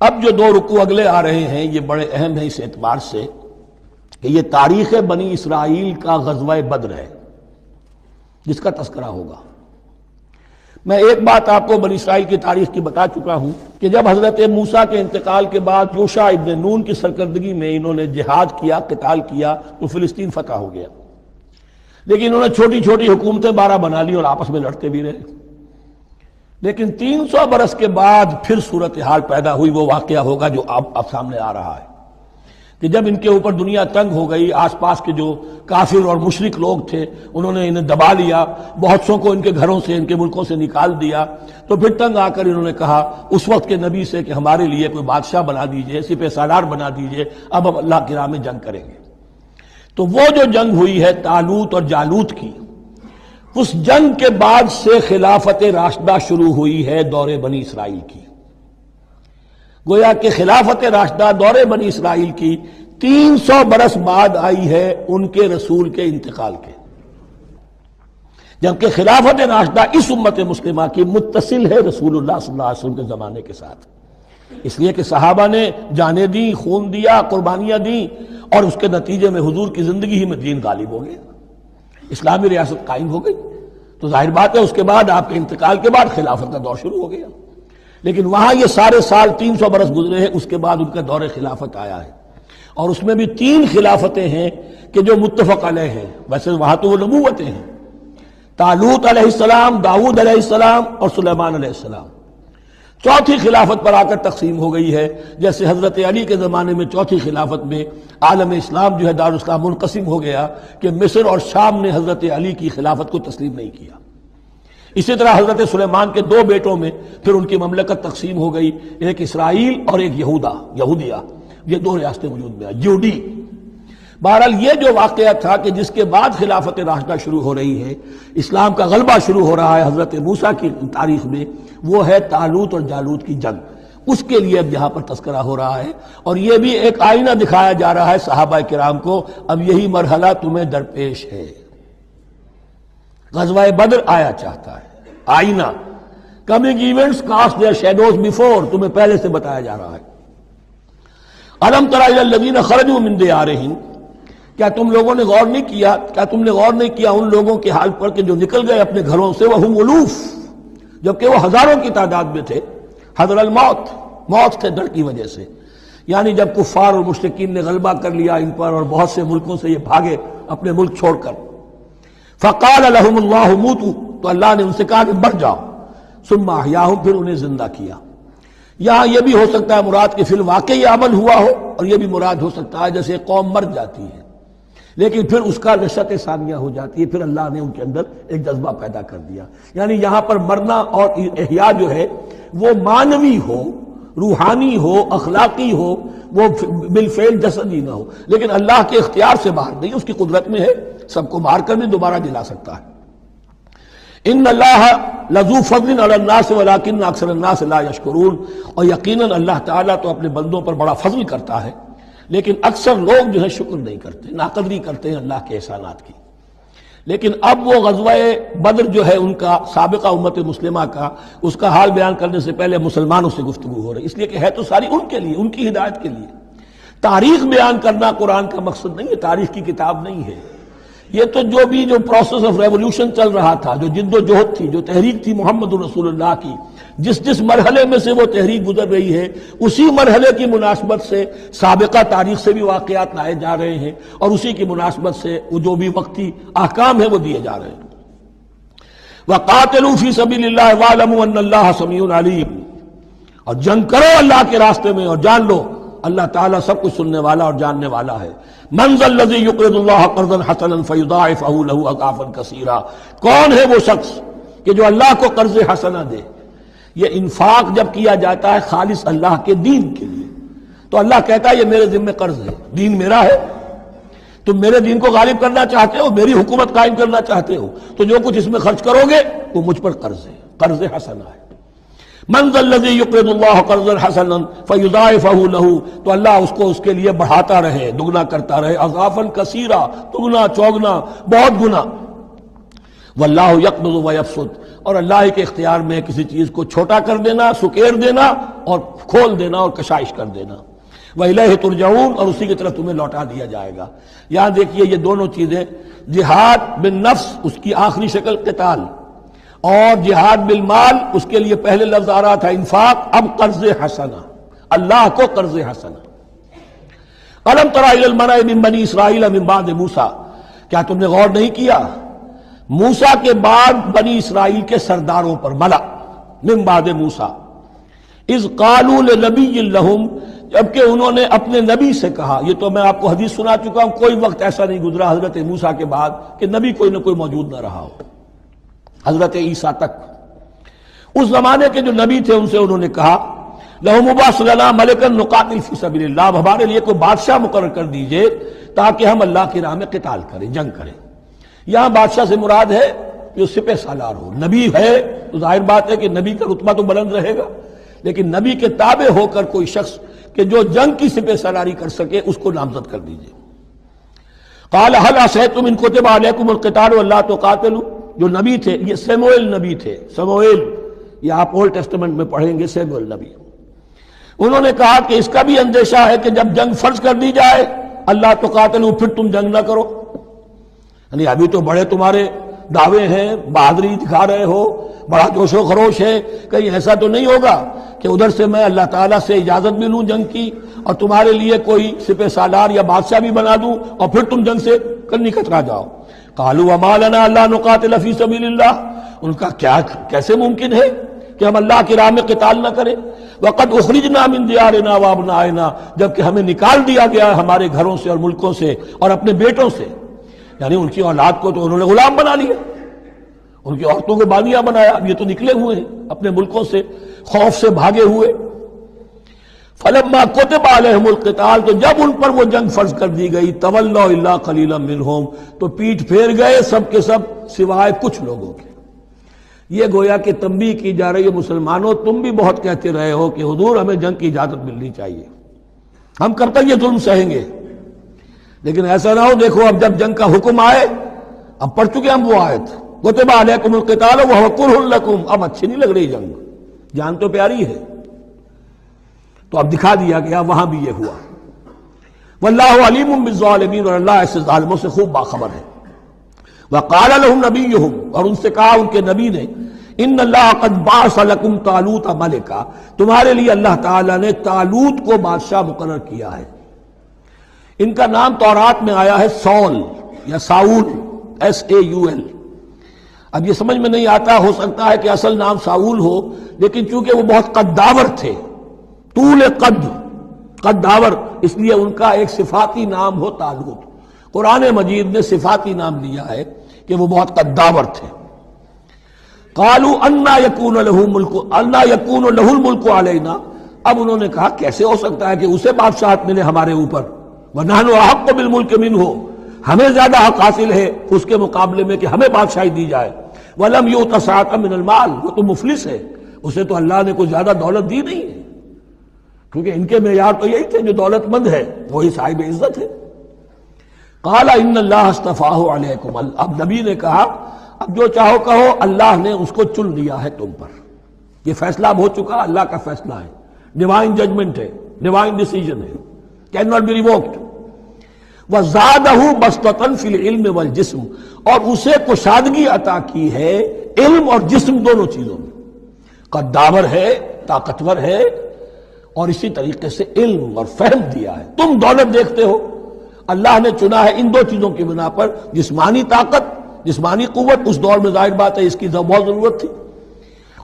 اب جو دو رکوع اگلے آ رہے ہیں یہ بڑے اہم ہیں اس اعتبار سے کہ یہ تاریخ بنی اسرائیل کا غزوہ بدر ہے جس کا تذکرہ ہوگا۔ میں ایک بات آپ کو بنی اسرائیل کی تاریخ کی بتا چکا ہوں کہ جب حضرت موسیٰ کے انتقال کے بعد یوشع ابن نون کی سرکردگی میں انہوں نے جہاد کیا، قتال کیا، تو فلسطین فتح ہو گیا، لیکن انہوں نے چھوٹی چھوٹی حکومتیں 12 بنا لی اور آپس میں لڑتے بھی رہے۔ لیکن 300 برس کے بعد پھر صورتحال پیدا ہوئی، وہ واقعہ ہوگا جو اب سامنے آ رہا ہے کہ جب ان کے اوپر دنیا تنگ ہو گئی، آس پاس کے جو کافر اور مشرک لوگ تھے انہوں نے انہیں دبا لیا، بہت سو کو ان کے گھروں سے، ان کے ملکوں سے نکال دیا، تو پھر تنگ آ کر انہوں نے کہا اس وقت کے نبی سے کہ ہمارے لیے کوئی بادشاہ بنا دیجئے، سپہ سالار بنا دیجئے، اب ہم اللہ کی راہ میں جنگ کریں گے۔ تو وہ جو جنگ ہوئی ہے طالوت اور جالوت کی، اس جنگ کے بعد سے خلافت راشدہ شروع ہوئی ہے دور بنی اسرائیل کی۔ گویا کہ خلافت راشدہ دور بنی اسرائیل کی 300 برس بعد آئی ہے ان کے رسول کے انتقال کے، جبکہ خلافت راشدہ اس امت مسلمہ کی متصل ہے رسول اللہ صلی اللہ علیہ وسلم کے زمانے کے ساتھ، اس لیے کہ صحابہ نے جانیں دیں، خون دیا، قربانیاں دیں، اور اس کے نتیجے میں حضور کی زندگی ہی میں دین غالب ہو گیا، اسلامی ریاست قائم ہو گئی۔ تو ظاہر بات ہے اس کے بعد آپ کے انتقال کے بعد خلافت کا دور شروع ہو گیا، لیکن وہاں یہ سارے سال 300 برس گزرے ہیں، اس کے بعد ان کا دور خلافت آیا ہے، اور اس میں بھی 3 خلافتیں ہیں کہ جو متفق علیہ ہیں، ویسے وہاں تو وہ نبوتیں ہیں، طالوت علیہ السلام، داؤد علیہ السلام اور سلیمان علیہ السلام۔ چوتھی خلافت پر آ کر تقسیم ہو گئی ہے، جیسے حضرت علی کے زمانے میں چوتھی خلافت میں عالم اسلام جو ہے دارالاسلام منقسم ہو گیا کہ مصر اور شام نے حضرت علی کی خلافت کو تسلیم نہیں کیا۔ اسی طرح حضرت سلیمان کے 2 بیٹوں میں پھر ان کی مملکت تقسیم ہو گئی، ایک اسرائیل اور ایک یہودیہ، یہ 2 ریاستیں وجود میں آئی، جوڈی۔ بہرحال یہ جو واقعہ تھا کہ جس کے بعد خلافت راشدہ شروع ہو رہی ہے، اسلام کا غلبہ شروع ہو رہا ہے حضرت موسیٰ کی تاریخ میں، وہ ہے طالوت اور جالوت کی جنگ۔ اس کے لیے اب یہاں پر تذکرہ ہو رہا ہے، اور یہ بھی ایک آئینہ دکھایا جا رہا ہے صحابہ کرام کو، اب یہی مرحلہ تمہیں درپیش ہے۔ غزوہ بدر آیا چاہتا ہے، آئینہ، coming events cast their shadows before, تمہیں پہلے سے بتایا جا رہا ہے۔ الم تر الی الذین خرجوا من دیارہم، کیا تم لوگوں نے غور نہیں کیا، کیا تم نے غور نہیں کیا ان لوگوں کے حال پر کہ جو نکل گئے اپنے گھروں سے، وہم الوف، جبکہ وہ ہزاروں کی تعداد میں تھے، حذر الموت، موت کے ڈر کی وجہ سے، یعنی جب کفار اور مشرکین نے غلبہ کر لیا ان پر اور بہت سے ملکوں سے یہ بھاگے اپنے ملک چھوڑ کر، فقال لهم اللہ موتوا، تو اللہ نے ان سے کہا کہ مر جاؤ، ثم احیاہم، پھر انہیں زندہ کیا۔ یہاں یہ بھی ہو سکتا ہے مراد کہ فی الواقع یہ عمل ہوا ہو، اور یہ بھی مراد ہو سکتا ہے جیسے قوم مر جاتی ہے لیکن پھر اس کا نشأت ثانیہ ہو جاتی ہے، پھر اللہ نے ان کے اندر ایک جذبہ پیدا کر دیا، یعنی یہاں پر مرنا اور احیاء جو ہے وہ معنوی ہو، روحانی ہو، اخلاقی ہو، وہ بالفعل جسدی نہ ہو، لیکن اللہ کے اختیار سے باہر نہیں، اس کی قدرت میں ہے، سب کو مار کر بھی دوبارہ جلا سکتا ہے۔ ان اللہ لذو فضل علی الناس ولکن اکثر الناس لا یشکرون، اور یقیناً اللہ تعالیٰ تو اپنے بندوں پر بڑا فضل کرتا ہے، لیکن اکثر لوگ جو ہے شکر نہیں کرتے، ناقدری کرتے ہیں اللہ کے احسانات کی۔ لیکن اب وہ غزوہ بدر جو ہے ان کا، سابقہ امت مسلمہ کا، اس کا حال بیان کرنے سے پہلے مسلمانوں سے گفتگو ہو رہی، اس لیے کہ ہے تو ساری ان کے لیے، ان کی ہدایت کے لیے۔ تاریخ بیان کرنا قرآن کا مقصد نہیں ہے، تاریخ کی کتاب نہیں ہے یہ، تو جو پروسیس آف ریولوشن چل رہا تھا، جو جد و جہد تھی، جو تحریک تھی محمد رسول اللہ کی، جس مرحلے میں سے وہ تحریک گزر رہی ہے، اسی مرحلے کی مناسبت سے سابقہ تاریخ سے بھی واقعات لائے جا رہے ہیں، اور اسی کی مناسبت سے وہ جو بھی وقتی احکام ہیں وہ دیے جا رہے ہیں۔ وَقَاتِلُوا فِي سَبِيلِ اللَّهِ وَاعْلَمُوا أَنَّ اللَّهَ سَمِيعٌ عَلِيمٌ، اور جنگ کرو اللہ کے راستے میں، اور جان لو اللہ تعالیٰ سب کچھ سننے والا اور جاننے والا ہے۔ مَنْ ذَا الَّذِي يُقْرِضُ اللَّهَ قَرْضًا حَسَنًا فَيُضَاعِفَهُ لَهُ أَضْعَافًا كَثِيرًا، کون ہے وہ شخص کہ جو اللہ کو قرض حسنہ دے؟ یہ انفاق جب کیا جاتا ہے خالص اللہ کے دین کے لیے، تو اللہ کہتا ہے یہ میرے ذمہ قرض ہے، دین میرا ہے، تم میرے دین کو غالب کرنا چاہتے ہو، میری حکومت قائم کرنا چاہتے ہو، تو جو کچھ اس میں خرچ کرو گے وہ مجھ پر قرض ہے، قرض حسنہ ہے۔ من ذا الذی یقرض اللہ قرضا حسنا فیضاعفہ لہ، تو اللہ اس کو اس کے لیے بڑھاتا رہے، دگنا کرتا رہے، اضعافا کثیرا، دگنا چوگنا، بہت گنا۔ واللہ یقبض ویبسط، اور اللہ کے اختیار میں کسی چیز کو چھوٹا کر دینا، سکیر دینا اور کھول دینا اور کشائش کر دینا۔ وَإِلَيْهِ تُرْجَعُونَ، اور اسی کی طرف تمہیں لوٹا دیا جائے گا۔ یہاں دیکھیے یہ دونوں چیزیں، جہاد بالنفس اس کی آخری شکل قتال، اور جہاد بالمال اس کے لیے پہلے لفظ آ رہا تھا انفاق، اب قرض حسنہ، اللہ کو قرض حسنہ۔ أَلَمْ تَرَ إِلَى الْمَلَإِ مِن بَنِي إِسْرَائِيلَ مِن بَعْدِ مُوسَىٰ، کیا تم نے غور نہیں کیا موسیٰ کے بعد بنی اسرائیل کے سرداروں پر، ملا من بعد موسیٰ، اذ قالوا لنبی لہم، جبکہ انہوں نے اپنے نبی سے کہا۔ یہ تو میں آپ کو حدیث سنا چکا ہوں، کوئی وقت ایسا نہیں گزرا حضرت موسیٰ کے بعد کہ نبی کوئی نہ کوئی موجود نہ رہا ہو، حضرت عیسیٰ تک۔ اس زمانے کے جو نبی تھے ان سے انہوں نے کہا لَهُمْ مُبَعَثْ لَنَا مَلِكًا نُقَاتِلْ فِي سَبِيلِ اللَّهِ، اب ہمارے لیے کوئی بادشاہ مقرر کر دیجئے تاکہ ہم اللہ کی راہ میں قتال کریں، جنگ کریں۔ یہاں بادشاہ سے مراد ہے جو سپہ سالار ہو۔ نبی ہے تو ظاہر بات ہے کہ نبی کا رتبہ تو بلند رہے گا، لیکن نبی کے تابع ہو کر کوئی شخص کہ جو جنگ کی سپہ سالاری کر سکے اس کو نامزد کر دیجئے۔ قال هل عصیتم ان کتب علیکم القتال الا تقاتلوا، جو نبی تھے یہ سموئیل نبی تھے، سموئیل، یہ آپ اولڈ ٹیسٹمنٹ میں پڑھیں گے سموئیل نبی۔ انہوں نے کہا کہ اس کا بھی اندیشہ ہے کہ جب جنگ فرض کر دی جائے اللہ تقاتلوا، پھر تم جنگ نہ کرو، یعنی ابھی تو بڑے تمہارے دعوے ہیں، بہادری دکھا رہے ہو، بڑا جوش و خروش ہے، کہیں ایسا تو نہیں ہوگا کہ ادھر سے میں اللہ تعالیٰ سے اجازت بھی لوں جنگ کی اور تمہارے لیے کوئی سپہ سالار یا بادشاہ بھی بنا دوں اور پھر تم جنگ سے کرنی کترا جاؤ۔ قالوا وما لنا الا نقاتل فی سبیل اللہ، ان کا کیا کیسے ممکن ہے کہ ہم اللہ کی راہ میں قتال نہ کریں؟ وقد اخرجنا من دیارنا وابنائنا، جبکہ ہمیں نکال دیا گیا ہے ہمارے گھروں سے اور ملکوں سے اور اپنے بیٹوں سے، یعنی ان کی اولاد کو تو انہوں نے غلام بنا لیا، ان کی عورتوں کو باندیاں بنایا، اب یہ تو نکلے ہوئے ہیں اپنے ملکوں سے، خوف سے بھاگے ہوئے۔ فلما كتب عليهم القتال، تو جب ان پر وہ جنگ فرض کر دی گئی، تولوا الا قليلا منهم، تو پیٹھ پھیر گئے سب کے سب سوائے کچھ لوگوں کے۔ یہ گویا کہ تنبیہ کی جا رہی ہے مسلمانوں، تم بھی بہت کہتے رہے ہو کہ حضور ہمیں جنگ کی اجازت ملنی چاہیے، ہم کب تک یہ ظلم سہیں گے، لیکن ایسا نہ ہو دیکھو اب جب جنگ کا حکم آئے، اب پڑھ چکے ہم وہ آیت کتب علیکم القتال وہو کرہ لکم، اب اچھی نہیں لگ رہی جنگ، جان تو پیاری ہے، تو اب دکھا دیا گیا وہاں بھی یہ ہوا۔ واللہ علیم بالظالمین، اور اللہ ایسے ظالموں سے خوب باخبر ہے۔ وقال لهم نبیہم، اور ان سے کہا ان کے نبی نے، ان اللہ قد بعث لکم طالوت ملکا، تمہارے لیے اللہ تعالیٰ نے طالوت کو بادشاہ مقرر کیا ہے۔ ان کا نام تورات میں آیا ہے سول یا ساؤل، SAUL۔ اب یہ سمجھ میں نہیں آتا، ہو سکتا ہے کہ اصل نام ساؤل ہو، لیکن چونکہ وہ بہت قداور تھے، طول قداور، اس لیے ان کا ایک صفاتی نام ہو طالوت۔ قرآن مجید نے صفاتی نام دیا ہے کہ وہ بہت قداور تھے۔ قالوا انا یکون لہ الملک علینا، اب انہوں نے کہا کیسے ہو سکتا ہے کہ اسے بادشاہت ملے ہمارے اوپر، وَنَحْنُ أَحَقُّ بِالْمُلْكِ مِنْهُ، ہمیں زیادہ حق حاصل ہے اس کے مقابلے میں کہ ہمیں بادشاہی دی جائے۔ وَلَمْ يُؤْتَ سَعَةً مِنَ الْمَالِ، وہ تو مفلس ہے، اسے تو اللہ نے کوئی زیادہ دولت دی نہیں ہے، کیونکہ ان کے معیار تو یہی تھے جو دولت مند ہے وہی صاحب عزت ہے۔ قال ان اللہ اصطفاہ علیکم، اب نبی نے کہا اب جو چاہو کہو، اللہ نے اس کو چن لیا ہے تم پر، یہ فیصلہ اب ہو چکا، اللہ کا فیصلہ ہے، ڈیوائن ججمنٹ ہے، ڈیوائن ڈیسیجن ہے، کین ناٹ بی ریووکڈ۔ وَزَادَهُ بَسْطَةً فِي الْعِلْمِ وَالْجِسْمِ، اور اسے کشادگی عطا کی ہے علم اور جسم دونوں چیزوں میں، قداور ہے، طاقتور ہے، اور اسی طریقے سے علم اور فہم دیا ہے۔ تم دولت دیکھتے ہو، اللہ نے چنا ہے ان دو چیزوں کی بنا پر، جسمانی طاقت، جسمانی قوت، اس دور میں ظاہر بات ہے اس کی بہت ضرورت تھی،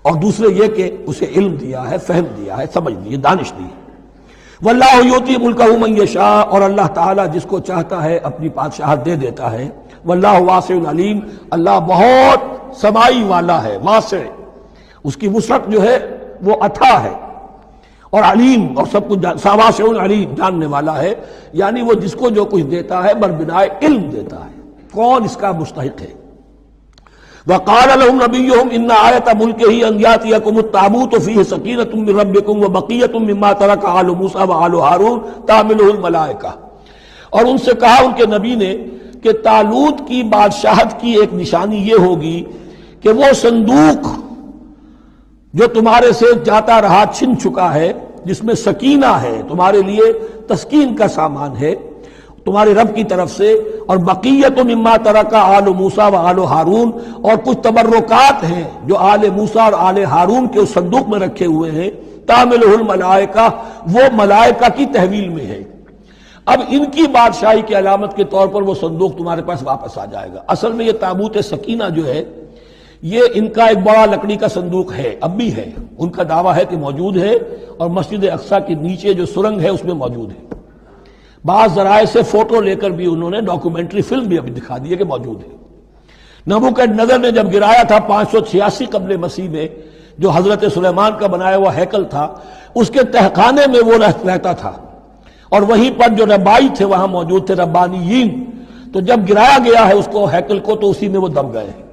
اور دوسرے یہ کہ اسے علم دیا ہے، فہم دیا ہے، سمجھ دی ہے، دانش دی ہے۔ واللہ یؤتی ملکہ من یشاء، اور اللہ تعالیٰ جس کو چاہتا ہے اپنی بادشاہت دے دیتا ہے۔ واللہ واسع علیم، اللہ بہت سمائی والا ہے، واسع، اس کی وسعت جو ہے وہ عطا ہے، اور علیم، اور سب کچھ واسع علیم، جاننے والا ہے، یعنی وہ جس کو جو کچھ دیتا ہے بربنائے علم دیتا ہے، کون اس کا مستحق ہے۔ وقال لهم نبيهم ان آیۃ ملکہ ان یاتیکم التابوت فیہ سکینۃ من ربکم وبقیۃ مما ترک آل موسیٰ وآل ہارون تحملہ الملائکہ، اور ان سے کہا ان کے نبی نے کہ طالوت کی بادشاہت کی ایک نشانی یہ ہوگی کہ وہ صندوق جو تمہارے سے جاتا رہا چھن چکا ہے، جس میں سکینہ ہے، تمہارے لیے تسکین کا سامان ہے تمہارے رب کی طرف سے، اور بقیت مما ترک آل موسیٰ و آل ہارون، اور کچھ تبرکات ہیں جو آل موسیٰ اور آل ہارون کے اس صندوق میں رکھے ہوئے ہیں، تحملہ الملائکہ، وہ ملائکہ کی تحویل میں ہے۔ اب ان کی بادشاہی کی علامت کے طور پر وہ صندوق تمہارے پاس واپس آ جائے گا۔ اصل میں یہ تابوت سکینہ جو ہے یہ ان کا ایک بڑا لکڑی کا صندوق ہے، اب بھی ہے، ان کا دعویٰ ہے کہ موجود ہے، اور مسجد اقصیٰ کے نیچے جو سرنگ ہے اس میں موجود ہے۔ بعض ذرائع سے فوٹو لے کر بھی انہوں نے ڈاکومنٹری فلم بھی ابھی دکھا دی ہے کہ موجود ہے۔ نبوکدنضر نے جب گرایا تھا 586 قبل مسیح میں، جو حضرت سلیمان کا بنایا ہوا ہیکل تھا، اس کے تہخانے میں وہ رہتا تھا، اور وہیں پر جو ربائی تھے وہاں موجود تھے، ربانیین۔ تو جب گرایا گیا ہے اس کو، ہیکل کو، تو اسی میں وہ دب گئے ہیں،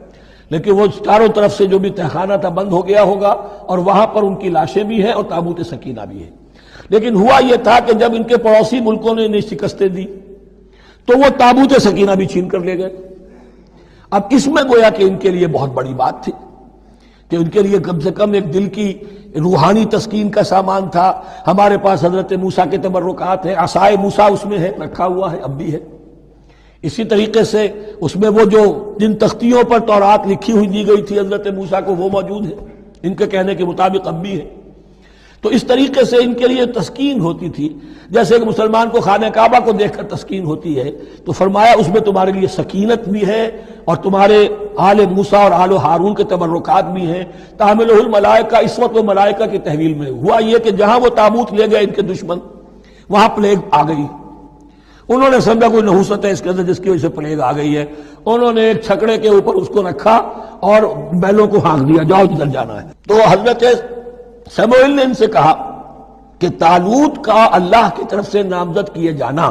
لیکن وہ چاروں طرف سے جو بھی تہخانہ تھا بند ہو گیا ہوگا، اور وہاں پر ان کی لاشیں بھی ہیں اور تابوت سکینہ بھی ہے۔ لیکن ہوا یہ تھا کہ جب ان کے پڑوسی ملکوں نے انہیں شکستیں دی تو وہ تابوت سکینہ بھی چھین کر لے گئے۔ اب اس میں گویا کہ ان کے لیے بہت بڑی بات تھی کہ ان کے لیے کم سے کم ایک دل کی روحانی تسکین کا سامان تھا۔ ہمارے پاس حضرت موسیٰ کے تبرکات ہیں، عصائے موسیٰ اس میں ہے، رکھا ہوا ہے، اب بھی ہے۔ اسی طریقے سے اس میں وہ جو جن تختیوں پر تورات لکھی ہوئی دی گئی تھی حضرت موسیٰ کو، وہ موجود ہے، ان کے کہنے کے مطابق اب بھی ہے۔ تو اس طریقے سے ان کے لیے تسکین ہوتی تھی، جیسے کہ مسلمان کو خانہ کعبہ کو دیکھ کر تسکین ہوتی ہے، تو فرمایا اس میں تمہارے لیے سکینت بھی ہے، اور تمہارے آل موسیٰ اور آل ہارون کے تبرکات بھی ہیں۔ تحملہ الملائکہ، اس وقت وہ ملائکہ کی تحویل میں ہوا یہ کہ جہاں وہ تابوت لے گئے ان کے دشمن، وہاں پلیگ آ گئی۔ انہوں نے سمجھا کوئی نحوست ہے اس کے اندر جس کی وجہ سے پلیگ آ گئی ہے، انہوں نے ایک چھکڑے کے اوپر اس کو رکھا اور بیلوں کو ہانک دیا، جاؤ جدھر جانا ہے۔ تو حضرت سموئیل نے ان سے کہا کہ طالوت کا اللہ کی طرف سے نامزد کیے جانا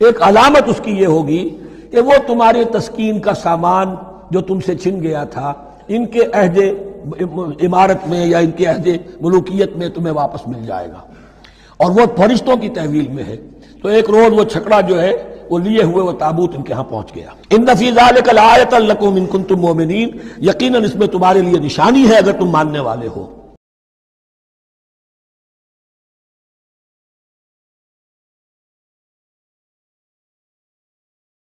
ایک علامت اس کی یہ ہوگی کہ وہ تمہاری تسکین کا سامان جو تم سے چھن گیا تھا، ان کے عہد عمارت میں یا ان کے عہد ملوکیت میں تمہیں واپس مل جائے گا، اور وہ فرشتوں کی تحویل میں ہے۔ تو ایک روز وہ چھکڑا جو ہے وہ لیے ہوئے وہ تابوت ان کے ہاں پہنچ گیا۔ ان فی ذلک لآیۃ لکم ان کنتم مؤمنین، یقیناً اس میں تمہارے لیے نشانی ہے اگر تم ماننے والے ہو۔